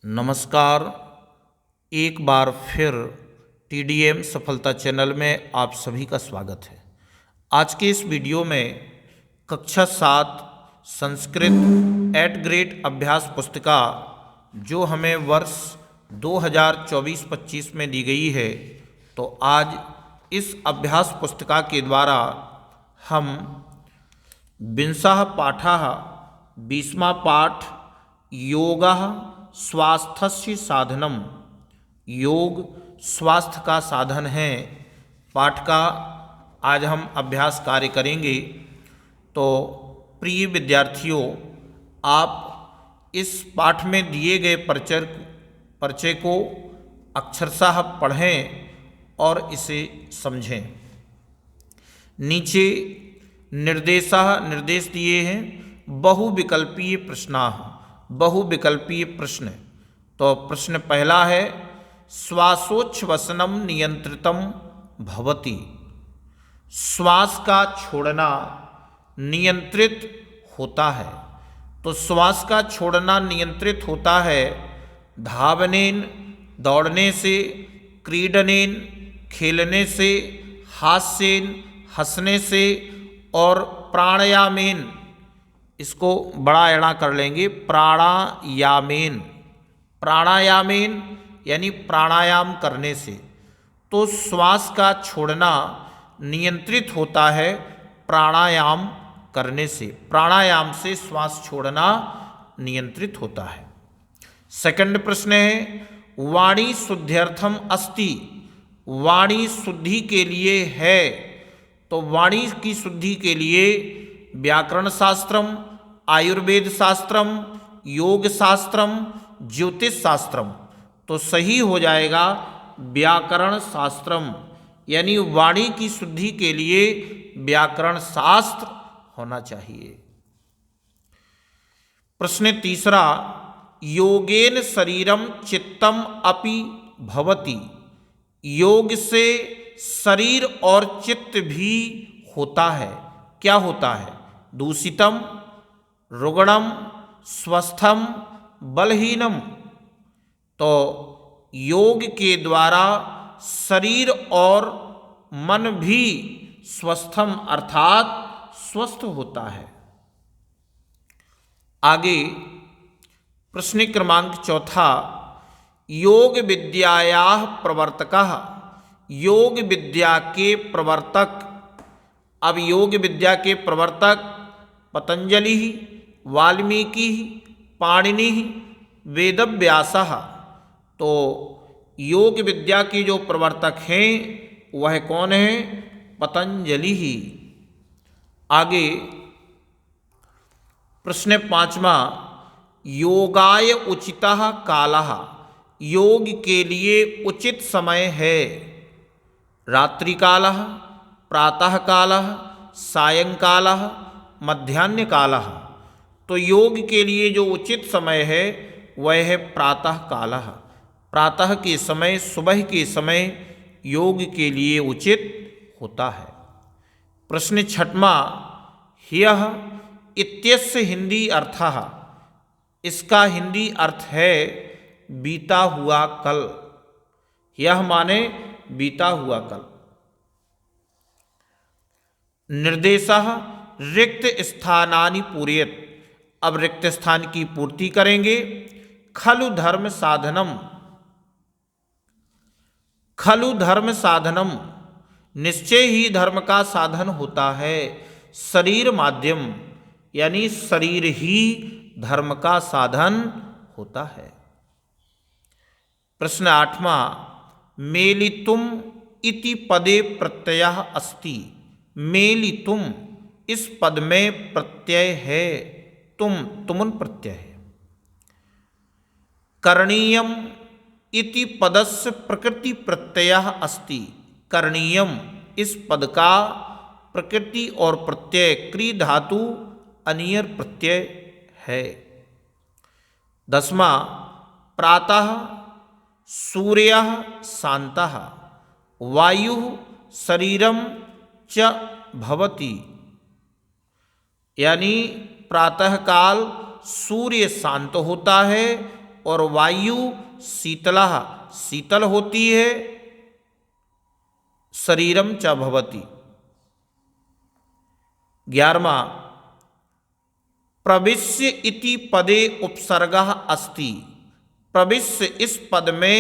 नमस्कार। एक बार फिर TDM सफलता चैनल में आप सभी का स्वागत है। आज के इस वीडियो में कक्षा 7 संस्कृत एट ग्रेड अभ्यास पुस्तिका जो हमें वर्ष 2024-25 में दी गई है, तो आज इस अभ्यास पुस्तिका के द्वारा हम विंशः पाठः 20वां पाठ योगः स्वास्थ्यस्य साधनम, योग स्वास्थ्य का साधन है, पाठ का आज हम अभ्यास कार्य करेंगे। तो प्रिय विद्यार्थियों, आप इस पाठ में दिए गए परिचय को अक्षरशः पढ़ें और इसे समझें। नीचे निर्देश दिए हैं, बहुविकल्पीय प्रश्नाः, बहुविकल्पीय प्रश्न। तो प्रश्न पहला है, श्वासोच्छ्वसनम नियंत्रितम भवति, श्वास का छोड़ना नियंत्रित होता है। तो श्वास का छोड़ना नियंत्रित होता है धावनेन, दौड़ने से, क्रीडनेन, खेलने से, हास्येन, हंसने से, और प्राणायामेन, इसको बड़ा एड़ा कर लेंगे, प्राणायामेन, प्राणायामेन यानी प्राणायाम करने से। तो श्वास का छोड़ना नियंत्रित होता है प्राणायाम करने से, प्राणायाम से श्वास छोड़ना नियंत्रित होता है। सेकंड प्रश्न है, वाणी शुद्ध्यर्थम अस्ति, वाणी शुद्धि के लिए है। तो वाणी की शुद्धि के लिए व्याकरण शास्त्रम, आयुर्वेद शास्त्रम, योग शास्त्रम, ज्योतिष शास्त्रम। तो सही हो जाएगा व्याकरण शास्त्रम, यानी वाणी की शुद्धि के लिए व्याकरण शास्त्र होना चाहिए। प्रश्न तीसरा, योगेन शरीरम चित्तम अपि भवति, योग से शरीर और चित्त भी होता है। क्या होता है? दूषितम, रुग्णम, स्वस्थम, बलहीनम। तो योग के द्वारा शरीर और मन भी स्वस्थम अर्थात स्वस्थ होता है। आगे प्रश्न क्रमांक चौथा, योग विद्यायाः प्रवर्तकः, योग विद्या के प्रवर्तक। अब योग विद्या के प्रवर्तक पतंजलि, वाल्मीकि, पाणिनि, वेदव्यासः। तो योग विद्या के जो प्रवर्तक हैं वह कौन है? पतंजलि ही। आगे प्रश्न पांचवा, योगाय उचितः कालः, योग के लिए उचित समय है। रात्रि कालः, प्रातः कालः, सायंकालः, मध्याह्न कालः। तो योग के लिए जो उचित समय है वह है प्रातः कालः। प्रातः के समय, सुबह के समय योग के लिए उचित होता है। प्रश्न छठवां, ह्यः इत्यस्य हिंदी अर्थः, इसका हिंदी अर्थ है बीता हुआ कल। यह माने बीता हुआ कल। निर्देशः रिक्त स्थानानि पूरयेत्, अब रिक्त स्थान की पूर्ति करेंगे। खलु धर्म साधनम, खलु धर्म साधनम, निश्चय ही धर्म का साधन होता है। शरीर माध्यम, यानी शरीर ही धर्म का साधन होता है। प्रश्न आठवां, मेलितुम इति पदे प्रत्ययः अस्ति, मेलितुम इस पद में प्रत्यय है, तुमुन प्रत्यय है। करणीयम इति पदस्य प्रकृति प्रत्ययः अस्ति, करणीयम इस पद का प्रकृति और प्रत्यय क्री धातु अनियर प्रत्यय है। 10वां, प्रातः सूर्यः शान्तः, वायुः शरीरम च भवति, यानी प्रातःकाल सूर्य शांत होता है और वायु शीतलः शीतल होती है, शरीरम च भवति। 11वां प्रविश्य इति पदे उपसर्गः अस्ति। प्रविश्य इस पद में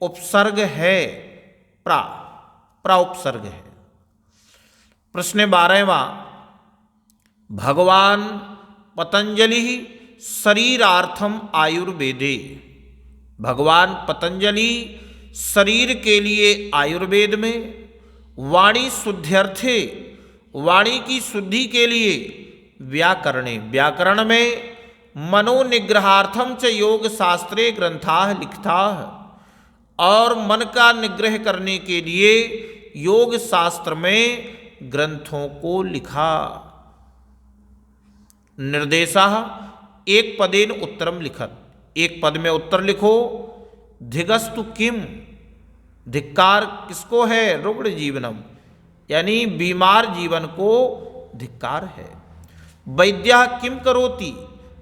उपसर्ग है, प्रा उपसर्ग है। प्रश्न 12वां भगवान पतंजलि शरीरार्थम आयुर्वेदे। भगवान पतंजलि शरीर के लिए आयुर्वेद में वाणी शुद्ध्यर्थे वाणी की शुद्धि के लिए व्याकरणे व्याकरण में मनोनिग्रहार्थम च योग शास्त्रे ग्रंथाः लिखताः और मन का निग्रह करने के लिए योग शास्त्र में ग्रंथों को लिखा। निर्देशाः एक पदेन उत्तरम लिखत। एक पद में उत्तर लिखो। धिगस्तु किम धिक्कार किसको है? रुग्ण जीवनम यानी बीमार जीवन को धिक्कार है। वैद्यः किम करोति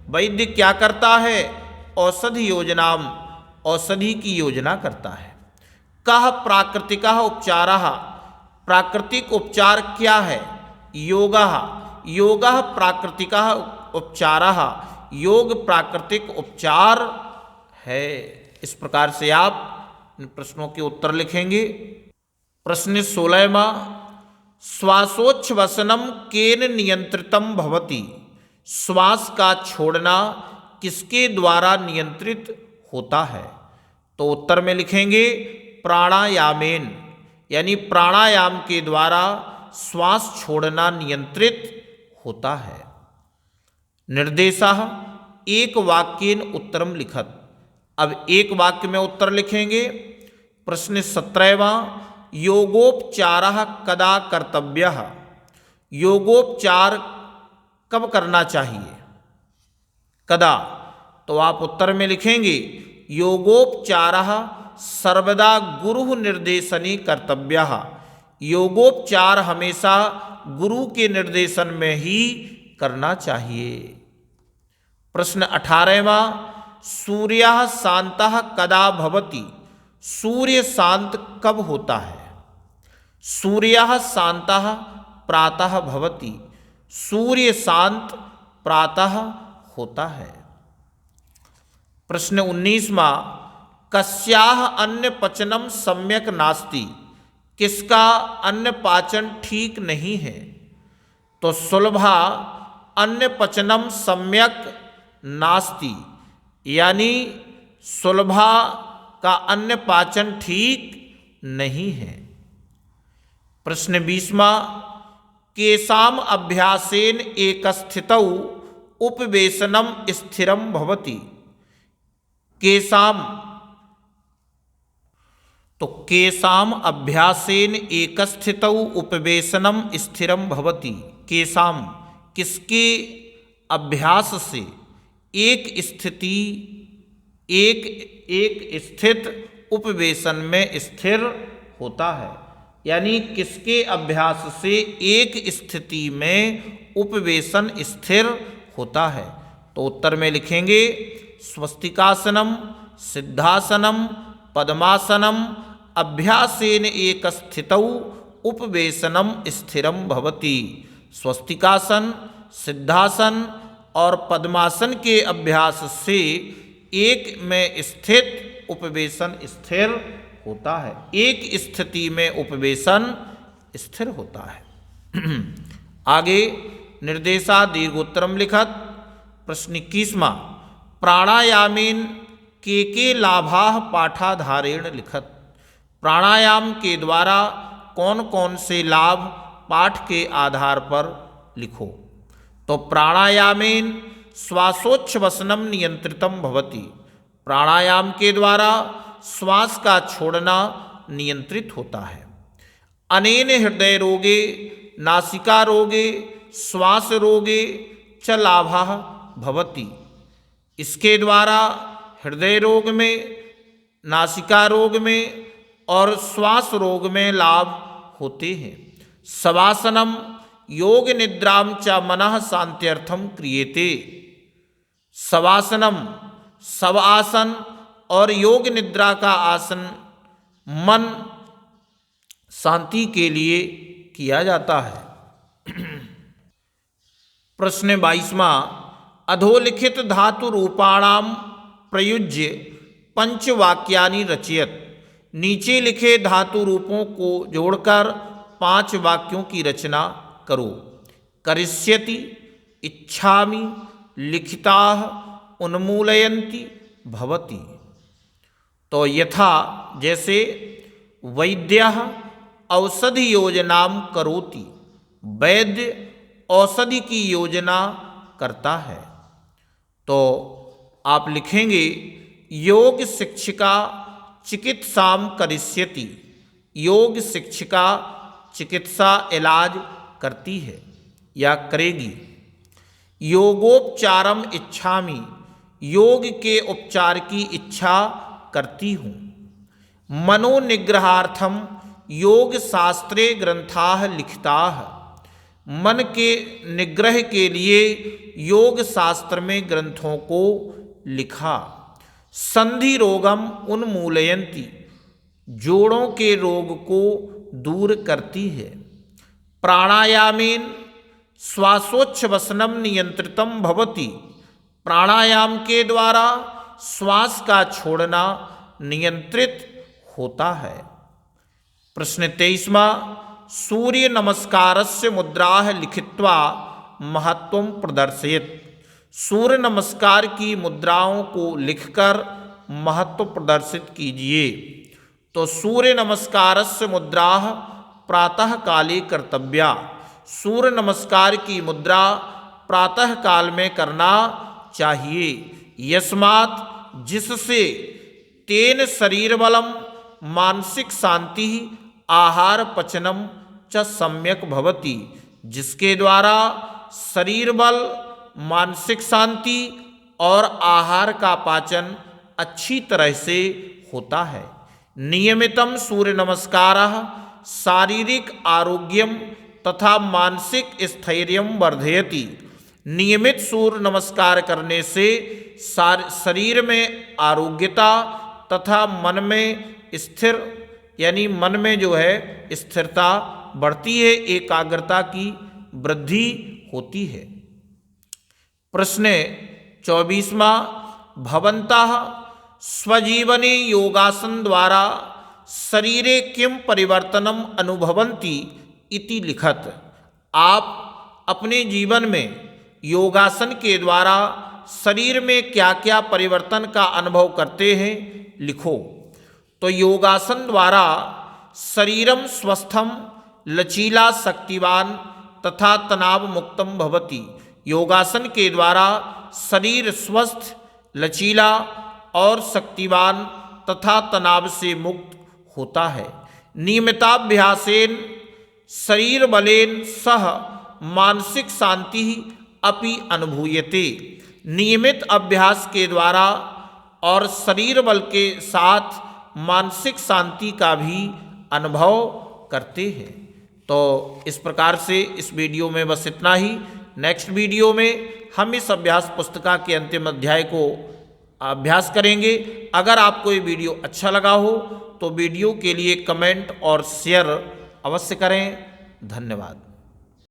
वैद्य क्या करता है? औषधि योजनाम औषधि की योजना करता है। कः प्राकृतिकः उपचारः प्राकृतिक उपचार क्या है? योगः योगः प्राकृतिकः उपचारः योग प्राकृतिक उपचार है। इस प्रकार से आप इन प्रश्नों के उत्तर लिखेंगे। प्रश्न 16वां श्वासोच्छ्वसनम केन नियंत्रितम भवति। श्वास का छोड़ना किसके द्वारा नियंत्रित होता है? तो उत्तर में लिखेंगे प्राणायामेन यानी प्राणायाम के द्वारा श्वास छोड़ना नियंत्रित होता है। निर्देशाः एक वाक्येन उत्तरम लिखत। अब एक वाक्य में उत्तर लिखेंगे। प्रश्न 17वां योगोपचारः कदा कर्तव्यः। योगोपचार कब करना चाहिए? कदा? तो आप उत्तर में लिखेंगे योगोपचारः सर्वदा गुरु निर्देशने कर्तव्यः। योगोपचार हमेशा गुरु के निर्देशन में ही करना चाहिए। प्रश्न 18वां सूर्यः शान्तः कदा भवति। सूर्य शांत कब होता है? सूर्यः शान्तः प्रातः भवति। सूर्य शांत प्रातः होता है। प्रश्न 19वां कस्याः अन्न पचनम सम्यक नास्ति। किसका अन्न पाचन ठीक नहीं है? तो सुलभा अन्न पचनम सम्यक नास्ति यानी सुलभा का अन्न पाचन ठीक नहीं है। प्रश्न 20वां केशाम अभ्यासेन एकस्थितौ उपवेशनम स्थिरम भवति। केशाम तो केशाम अभ्यासेन एकस्थितौ उपवेशनम स्थिरम भवति। केशाम किसके अभ्यास से एक स्थिति एक स्थित उपवेशन में स्थिर होता है। यानी किसके अभ्यास से एक स्थिति में उपवेशन स्थिर होता है? तो उत्तर में लिखेंगे स्वस्तिकासनम सिद्धासनम पद्मासनम अभ्यासेन एक स्थितौ उपवेशनम स्थिरम भवति। स्वस्तिकासन सिद्धासन और पद्मासन के अभ्यास से एक में स्थित उपवेशन स्थिर होता है। एक स्थिति में उपवेशन स्थिर होता है। आगे निर्देशा दीर्घोत्तरम लिखत। प्रश्न 21वां प्राणायामेन के लाभाः पाठाधारेण लिखत। प्राणायाम के द्वारा कौन कौन से लाभ पाठ के आधार पर लिखो। तो प्राणायामेन श्वासोच्छ्वसनम नियंत्रितम भवति। प्राणायाम के द्वारा श्वास का छोड़ना नियंत्रित होता है। अनेन हृदय रोगे नासिका रोगे श्वास रोगे च लाभः भवति। इसके द्वारा हृदय रोग में नासिका रोग में और श्वास रोग में लाभ होते हैं। शवासनम योग निद्राम च मनः शांत्यर्थम क्रियते। शवासनम सब आसन और योग निद्रा का आसन मन शांति के लिए किया जाता है। प्रश्न 22वां, अधोलिखित धातु रूपाणाम प्रयुज्य पंचवाक्यानि रचयत। नीचे लिखे धातु रूपों को जोड़कर 5 वाक्यों की रचना करो। करिष्यति, इच्छामि, लिखिताः, उन्मूलयन्ति, भवति। तो यथा जैसे वैद्यः औषधि योजनां करोति, वैद्य औषधि की योजना करता है। तो आप लिखेंगे योग शिक्षिका चिकित्सां करिष्यति, योग शिक्षिका चिकित्सा इलाज करती है या करेगी। योगोपचारम इच्छामि, योग के उपचार की इच्छा करती हूँ। मनोनिग्रहार्थम योग शास्त्रे ग्रंथाः लिखिताः, मन के निग्रह के लिए योग शास्त्र में ग्रंथों को लिखा। संधि रोगम उन्मूलयन्ति, जोड़ों के रोग को दूर करती है। प्राणायामेन श्वासोच्छ्वसनम नियंत्रितम भवति, प्राणायाम के द्वारा श्वास का छोड़ना नियंत्रित होता है। प्रश्न 23वां, सूर्य नमस्कारस्य मुद्राः लिखित्वा महत्वं प्रदर्शयेत्। सूर्य नमस्कार की मुद्राओं को लिखकर महत्व प्रदर्शित कीजिए। तो सूर्य नमस्कारस्य मुद्राः प्रातः काले कर्तव्या, सूर्य नमस्कार की मुद्रा प्रातः काल में करना चाहिए। यस्मात्, जिससे तेन शरीर बलम मानसिक शांति आहार पचनम च सम्यक भवति, जिसके द्वारा शरीर बल, मानसिक शांति और आहार का पाचन अच्छी तरह से होता है। नियमितम सूर्य नमस्कारः शारीरिक आरोग्यम तथा मानसिक स्थैर्यम वर्धयति। नियमित सूर्य नमस्कार करने से शरीर में आरोग्यता तथा मन में स्थिर यानी मन में जो है स्थिरता बढ़ती है, एकाग्रता की वृद्धि होती है। प्रश्न 24वां, भवन्तः स्वजीवने योगासन द्वारा शरीरे किं परिवर्तनम अनुभवन्ति इति लिखत। आप अपने जीवन में योगासन के द्वारा शरीर में क्या क्या परिवर्तन का अनुभव करते हैं लिखो। तो योगासन द्वारा शरीरम स्वस्थम लचीला शक्तिवान तथा तनाव मुक्तम भवति। योगासन के द्वारा शरीर स्वस्थ, लचीला और शक्तिवान तथा तनाव से मुक्त होता है। नियमिताभ्यासेन शरीर बलेन सह मानसिक शांति अपि अनुभूयते। नियमित अभ्यास के द्वारा और शरीर बल के साथ मानसिक शांति का भी अनुभव करते हैं। तो इस प्रकार से इस वीडियो में बस इतना ही। नेक्स्ट वीडियो में हम इस अभ्यास पुस्तिका के अंतिम अध्याय को अभ्यास करेंगे। अगर आपको ये वीडियो अच्छा लगा हो तो वीडियो के लिए कमेंट और शेयर अवश्य करें। धन्यवाद।